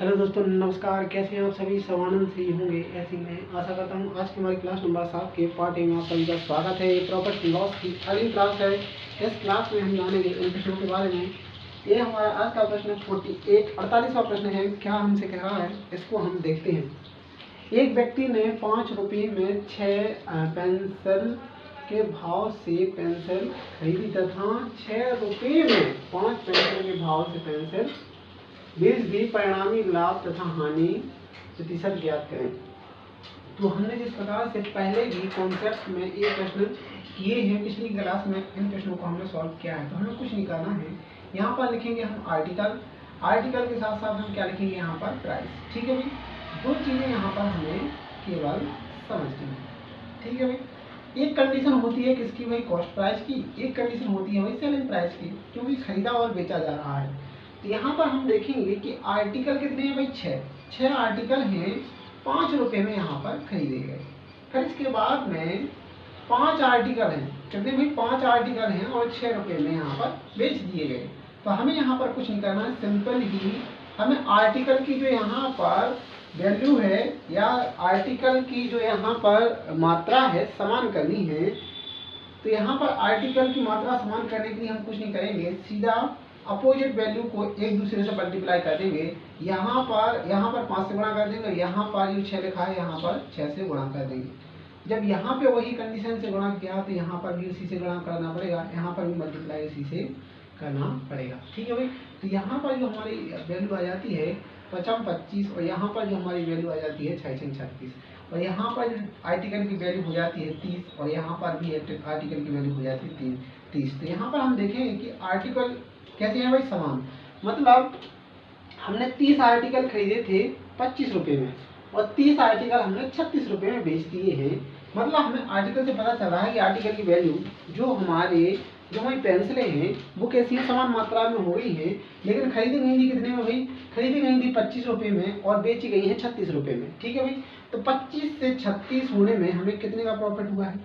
Hello दोस्तों, नमस्कार। कैसे हैं आप सभी? स्वानंद से ही होंगे, ऐसे ही मैं आशा करता हूँ। आज की हमारी क्लास नंबर 7 के पार्ट ए में आप सभी का स्वागत है। ये प्रॉफिट लॉस की अगली क्लास है। इस क्लास में हम जानेंगे इन प्रश्नों के बारे में। ये हमारा आज का प्रश्न 48वां प्रश्न है। क्या हमसे कह रहा है, इसको हम देखते हैं। एक व्यक्ति ने 5 रुपये में 6 पेंसिल के भाव से पेंसिल खरीदी तथा 6 रुपये में 5 पेंसिल के भाव से पेंसिल बेच दी। परिणामी लाभ तथा हानि प्रतिशत ज्ञात करें। तो हमने जिस प्रकार से पहले भी कॉन्सेप्ट में ये प्रश्न किए हैं, पिछली क्लास में इन प्रश्नों को हमने सॉल्व किया है। तो हमें कुछ नहीं करना है। यहाँ पर लिखेंगे हम आर्टिकल के साथ साथ हम क्या लिखेंगे यहाँ पर प्राइस। ठीक है भाई, दो चीजें यहाँ पर हमें केवल समझनी है। ठीक है भाई, एक कंडीशन होती है किसकी भाई, कॉस्ट प्राइस की। एक कंडीशन होती है भाई सेलिंग प्राइस की, क्योंकि खरीदा और बेचा जा रहा है। तो यहाँ पर हम देखेंगे कि आर्टिकल कितने हैं भाई, 6 आर्टिकल हैं 5 रुपए में यहाँ पर खरीदे गए। फिर इसके बाद में 5 आर्टिकल हैं, कितने भाई, 5 आर्टिकल हैं और 6 रुपए में यहाँ पर बेच दिए गए। तो हमें यहाँ पर कुछ नहीं करना है, सिंपल ही हमें आर्टिकल की जो यहाँ पर वैल्यू है या आर्टिकल की जो यहाँ पर मात्रा है समान करनी है। तो यहाँ पर आर्टिकल की मात्रा समान करने के लिए हम कुछ नहीं करेंगे, सीधा अपोजिट वैल्यू को एक दूसरे से मल्टीप्लाई कर देंगे। यहाँ पर 5 से गुणा कर देंगे, यहाँ पर जो 6 लिखा है यहाँ पर 6 से गुणा कर देंगे। जब यहाँ पे वही कंडीशन से गुणा किया तो यहाँ पर भी उसी से गुणा करना पड़ेगा, यहाँ पर भी मल्टीप्लाई उसी से करना पड़ेगा। ठीक है भाई, तो यहाँ पर जो हमारी वैल्यू आ जाती है 5 25 और यहाँ पर जो हमारी वैल्यू आ जाती है 6 36 और यहाँ पर आर्टिकल की वैल्यू हो जाती है 30 और यहाँ पर भी आर्टिकल की वैल्यू हो जाती है 30। तो यहाँ पर हम देखेंगे कि आर्टिकल कैसे हैं भाई, समान। मतलब हमने 30 आर्टिकल खरीदे थे 25 रुपये में और 30 आर्टिकल हमने 36 रुपये में बेच दिए हैं। मतलब हमें आर्टिकल से पता चल रहा है कि आर्टिकल की वैल्यू जो हमारी पेंसिलें हैं वो कैसी हैं, समान मात्रा में हो गई हैं। लेकिन खरीदी गई थी कितने में भाई, खरीदी गई थी 25 रुपये में और बेची गई है 36 रुपये में। ठीक है भाई, तो 25 से 36 होने में हमें कितने का प्रॉफिट हुआ है,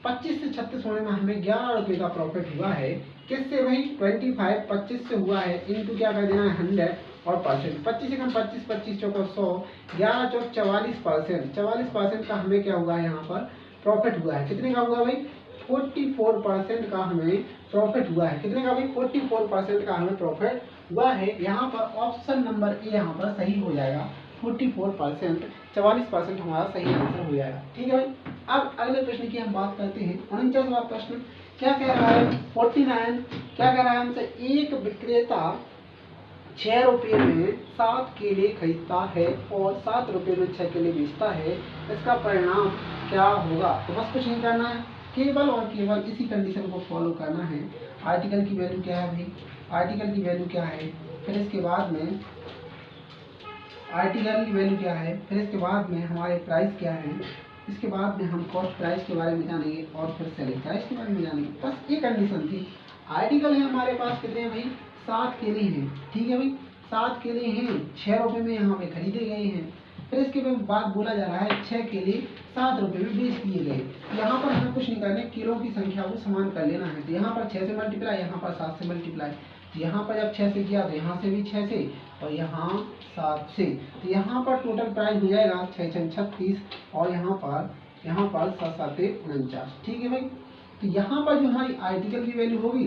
25 से 36 होने में हमें 11 रुपये का प्रॉफिट हुआ है। किससे भाई, 25 25 से हुआ है, इनटू क्या कर देना है 100 और परसेंट। 25 से कम 25, 25 चौका 100, 11 चौक 44%। 44% का हमें क्या हुआ है यहाँ पर प्रॉफिट हुआ है। कितने का हुआ भाई, 44% का हमें प्रॉफिट हुआ है। कितने का भाई, 44% का हमें प्रॉफिट हुआ है। यहाँ पर ऑप्शन नंबर ए यहाँ पर सही हो जाएगा। 44%, 44% हमारा सही आंसर हो जाएगा। ठीक है भाई, अब अगले प्रश्न की हम बात करते हैं। 49वां प्रश्न क्या कह रहा है, 49 क्या कह रहा है हमसे, एक विक्रेता 6 रुपये में 7 केले खरीदता है और 7 रुपये में 6 केले बेचता है, इसका परिणाम क्या होगा। तो बस कुछ नहीं करना है, केवल और केवल इसी कंडीशन को फॉलो करना है। आर्टिकल की वैल्यू क्या है भाई, आर्टिकल की वैल्यू क्या है, फिर इसके बाद में आर्टिकल की वैल्यू क्या है, फिर इसके बाद में हमारे प्राइस क्या है, इसके बाद में हम कॉस्ट प्राइस के बारे में जानेंगे और फिर सेलिंग प्राइस के बारे में जानेंगे। बस ये कंडीशन थी। आर्टिकल है हमारे पास कितने हैं भाई, 7 केले हैं। ठीक है भाई, 7 केले हैं 6 रुपये में यहाँ पे खरीदे गए हैं। फिर इसके बाद बोला जा रहा है 6 केले 7 रुपये में बेच दिए गए। यहाँ पर हमें कुछ नहीं करना है, किलो की संख्या को समान कर लेना है। तो यहाँ पर 6 से मल्टीप्लाई, यहाँ पर 7 से मल्टीप्लाई। यहाँ पर जब 6 से किया तो यहाँ से भी 6 से और यहाँ 7 से। तो यहाँ पर टोटल प्राइस हो जाएगा 6 6 36 और यहाँ पर 7 7 49। ठीक है भाई, तो यहाँ पर जो हमारी आर्टिकल की वैल्यू होगी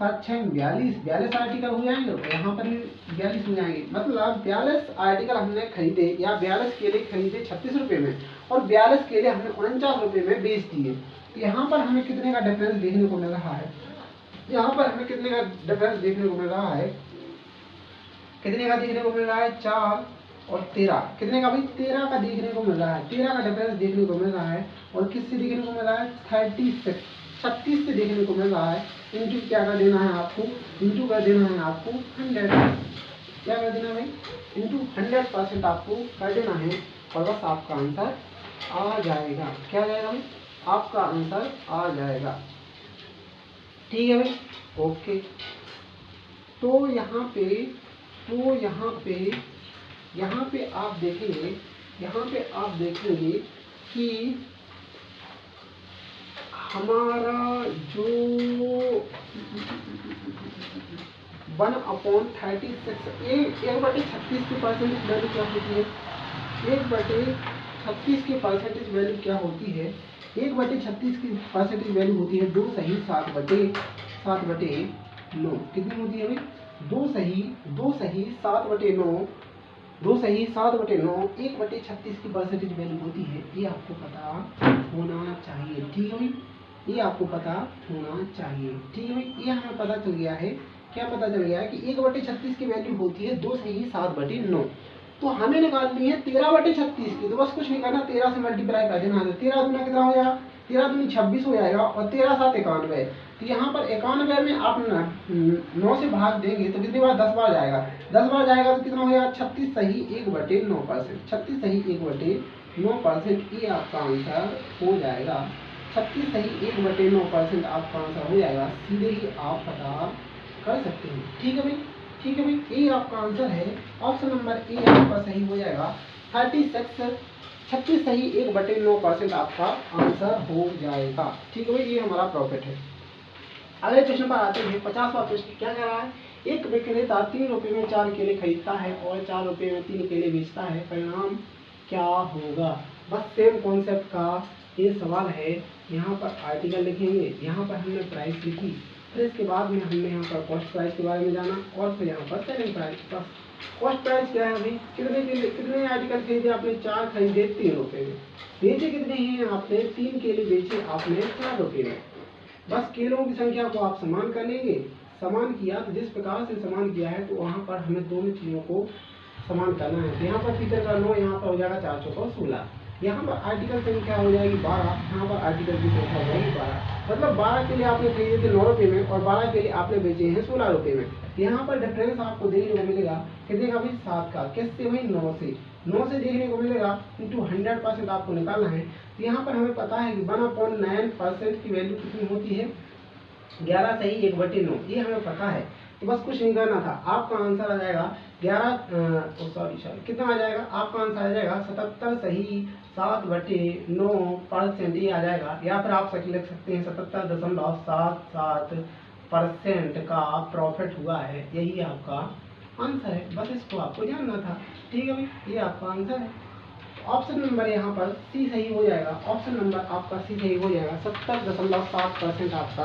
7 6 42 आर्टिकल हो जाएंगे और यहाँ पर भी 42 हो जाएंगे। मतलब 42 आर्टिकल हमने खरीदे या 42 केले खरीदे 36 रुपये में और 42 केले हमने 49 रुपये में बेच दिए। तो यहाँ पर हमें कितने का डिफरेंस देखने को मिल रहा है, यहाँ पर हमें कितने का डिफरेंस देखने को मिल रहा है, कितने का देखने को मिल रहा है, 4 और 13। कितने का भाई, 13 का देखने को मिल रहा है। 13 का डिफरेंस देखने को मिल रहा है और किससे देखने को मिल रहा है, 36 से देखने को मिल रहा है। इंटू क्या कर देना है आपको, इंटू कर देना है आपको 100। क्या कर देना भाई, इंटू 100% आपको कर देना है और बस आपका आंसर आ जाएगा। क्या आ जाएगा भाई, आपका आंसर आ जाएगा। ठीक है भाई, ओके। तो यहाँ पे आप देखेंगे कि हमारा जो 1/36। एक बटे 36 की परसेंटेज वैल्यू क्या होती है? 1/36 की परसेंटेज वैल्यू क्या होती है? 1/36 की परसेंटेज वैल्यू होती है 2 सही 7/9। कितनी होती है भाई? 2 सही 7/9। 1/36 की परसेंटेज वैल्यू होती है। ये आपको पता होना चाहिए, ठीक है भाई? ये आपको पता होना चाहिए, ठीक है भाई? ये हमें पता चल गया है। क्या पता चल गया है कि 1/36 की वैल्यू होती है 2 सही 7/9। तो हमें निकालनी है 13/36 की। तो बस कुछ नहीं करना, 13 से मल्टीप्लाई कर देना। 13 दूना कितना हो जाएगा? 13 दूनी 26 हो जाएगा और 13 7 91। तो यहाँ पर 91 में आप 9 से भाग देंगे तो कितनी बार? 10 बार जाएगा। 10 बार जाएगा तो कितना हो जाएगा? 36 सही 1/9%। 36 सही 1/9%। ये आपका आंसर हो जाएगा। 36 सही 1/9% आपका आंसर हो जाएगा। सीधे ही आप पता कर सकते हैं, ठीक है भाई? ठीक है भाई, ये आपका आंसर है। ऑप्शन नंबर ए आपका सही हो जाएगा। 36 सही 1/9% आपका आंसर हो जाएगा, ठीक है भाई? ये हमारा प्रॉफिट है। अगले प्रश्न पर आते हैं। 50वां प्रश्न क्या कह रहा है? एक विक्रेता 3 रुपए में 4 केले खरीदता है और 4 रुपए में 3 केले बेचता है, परिणाम क्या होगा? बस सेम कॉन्सेप्ट का ये सवाल है। यहाँ पर आर्टिकल लिखेंगे, यहाँ पर हमने प्राइस लिखी, फिर इसके बाद में हमने यहाँ पर कॉस्ट प्राइस के बारे में जाना और फिर यहाँ पर सेलिंग प्राइस। बस कॉस्ट प्राइस क्या है अभी? कितने आर्टिकल खरीदे आपने? 4 खरीदे 3 रुपए में। बेचे कितने हैं आपने? 3 केले बेचे आपने 4 रुपए में। बस केलों की संख्या को आप समान कर लेंगे। समान किया तो जिस प्रकार से समान किया है तो वहाँ पर हमें दोनों चीज़ों को समान करना है। तो यहाँ पर फीचर का 9, यहाँ पर हो जाएगा 4 चौको 16। यहाँ पर आर्टिकल संख्या हो जाएगी 12, यहाँ पर आर्टिकल की संख्या हो जाएगी 12। मतलब 12 के लिए आपने खरीदे थे 9 रुपये में और 12 के लिए आपने बेचे हैं 16 रुपये में। यहाँ पर डिफरेंस आपको देखने को मिलेगा कितने का भाई? 7 का। किससे भाई? 9 से देखने को मिलेगा इंटू 100% आपको निकालना है। तो यहाँ पर हमें पता है कि 1/9% की वैल्यू कितनी होती है? 11 सही 1/9। ये हमें पता है। तो बस कुछ नहीं करना था। आपका आंसर आ जाएगा 11 कितना आ जाएगा? आपका आंसर आ जाएगा 77 सही 7/9% ये आ जाएगा। या फिर आप लिख सकते हैं 77.77% का प्रॉफिट हुआ है। यही आपका आंसर है। बस इसको आपको जानना था, ठीक है भाई? ये आपका आंसर है। ऑप्शन नंबर यहाँ पर सी सही हो जाएगा। ऑप्शन नंबर आपका सी सही हो जाएगा। 70.7% आपका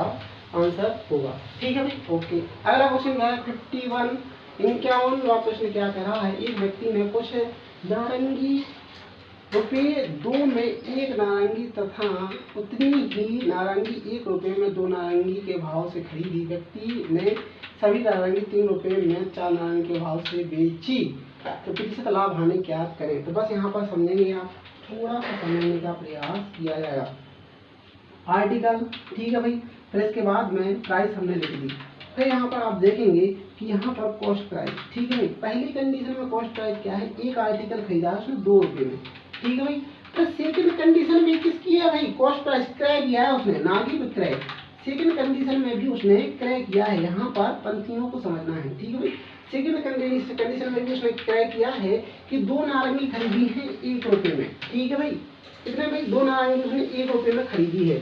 आंसर होगा, ठीक है भाई? ओके। अगला क्वेश्चन है 51वां प्रश्न क्या कह रहा है? एक व्यक्ति ने कुछ नारंगी ₹2 में एक नारंगी तथा उतनी ही नारंगी 1 रुपये में 2 नारंगी के भाव से खरीदी। व्यक्ति ने सभी नारंगी 3 रुपये में 4 नारंगी के भाव से बेची। तो प्रतिशत लाभ हानि क्या करें? तो बस यहाँ पर समझेंगे, आप थोड़ा सा समझने का प्रयास किया जाएगा। आर्टिकल, ठीक है भाई? फिर इसके बाद में प्राइस हमने लिख दी। फिर यहाँ पर आप देखेंगे कि यहाँ पर कॉस्ट प्राइस, ठीक है भाई? पहली कंडीशन में कॉस्ट प्राइस क्या है? एक आर्टिकल खरीदा है उसने 2 रुपये में, ठीक है भाई? तो सेकंड कंडीशन में किसकी है भाई? कॉस्ट प्राइस क्रय किया है उसने, ना कि विक्रय। सेकंड कंडीशन में भी उसने क्रय किया है। यहाँ पर पंक्तियों को समझना है, ठीक है भाई? सेकंड कंडीशन में भी उसने क्रय किया है कि 2 नारंगी खरीदी है 1 रुपये में, ठीक है भाई? कितने भाई? 2 नारंगी उसने 1 रुपये में खरीदी है।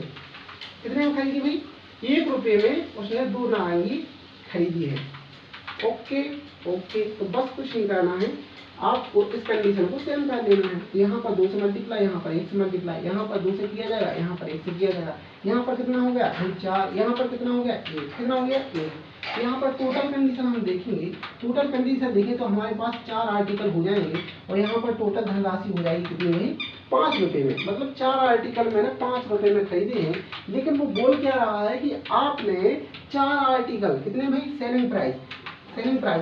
कितने में खरीदी भाई? 1 रुपये में उसने 2 नारंगी खरीदी है। Okay okay. तो बस कुछ नहीं करना है, आपको इस कंडीशन को सेम कर लेना है। यहाँ पर 2 से मल्टीप्लाई, यहाँ पर 1 से मल्टीप्लाई, यहाँ पर 2 से किया जाएगा, यहाँ पर 1 से किया जाएगा। यहाँ पर कितना हो गया? 4। यहाँ पर कितना हो गया? 1। कितना हो गया? 1। यहाँ पर टोटल कंडीशन हम देखेंगे। टोटल कंडीशन देखें तो हमारे पास 4 आर्टिकल हो जाएंगे और यहाँ पर टोटल धनराशि हो जाएगी कितनी में? 5 रुपये में। मतलब 4 आर्टिकल मैंने 5 रुपये में खरीदे हैं। लेकिन वो बोल क्या रहा है कि आपने 4 आर्टिकल कितने भाई? सेलिंग प्राइस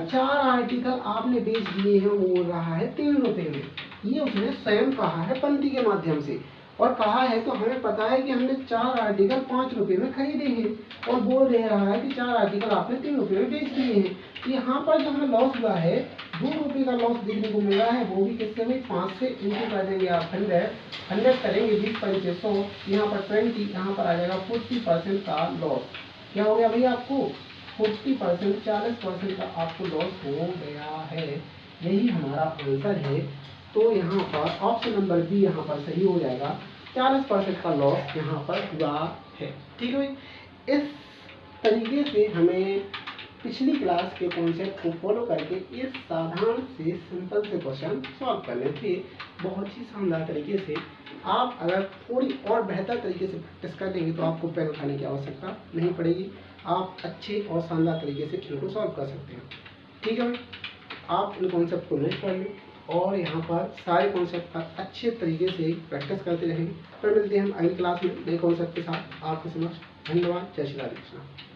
4 आर्टिकल आपने बेच दिए हैं, वो बोल रहा है 3 रुपये में। ये उसने स्वयं कहा है पंक्ति के माध्यम से, और कहा है तो हमें पता है कि हमने 4 आर्टिकल 5 रुपये में खरीदे हैं और बोल रहा है कि 4 आर्टिकल आपने 3 रुपये में बेच दिए हैं। तो यहाँ पर जो हमें लॉस हुआ है 2 रुपये का लॉस देखने को मिल रहा है। वो भी किससे भाई? 5 से इंटू कर देंगे आप 100 करेंगे 20 पंचे 100, यहाँ पर 20, यहाँ पर आ जाएगा 40% का लॉस। क्या हो गया भाई? आपको 40%, 40% का आपको लॉस हो गया है। यही हमारा आंसर है। तो यहाँ पर ऑप्शन नंबर बी यहाँ पर सही हो जाएगा। 40% का लॉस यहाँ पर हुआ है, ठीक है भाई? इस तरीके से हमें पिछली क्लास के कॉन्सेप्ट को फॉलो करके ये साधारण से सिंपल से क्वेश्चन सॉल्व करने थे बहुत ही शानदार तरीके से। आप अगर थोड़ी और बेहतर तरीके से प्रैक्टिस कर लेंगे तो आपको पेन उठाने की आवश्यकता नहीं पड़ेगी, आप अच्छे और शानदार तरीके से इनको सॉल्व कर सकते हैं। ठीक है भाई, आप इन कॉन्सेप्ट को नोट कर लें और यहाँ पर सारे कॉन्सेप्ट का अच्छे तरीके से प्रैक्टिस करते रहेंगे। फिर मिलते हैं हम अगली क्लास में नए कॉन्सेप्ट के साथ आपके समक्ष। धन्यवाद। जय श्री राधे कृष्ण।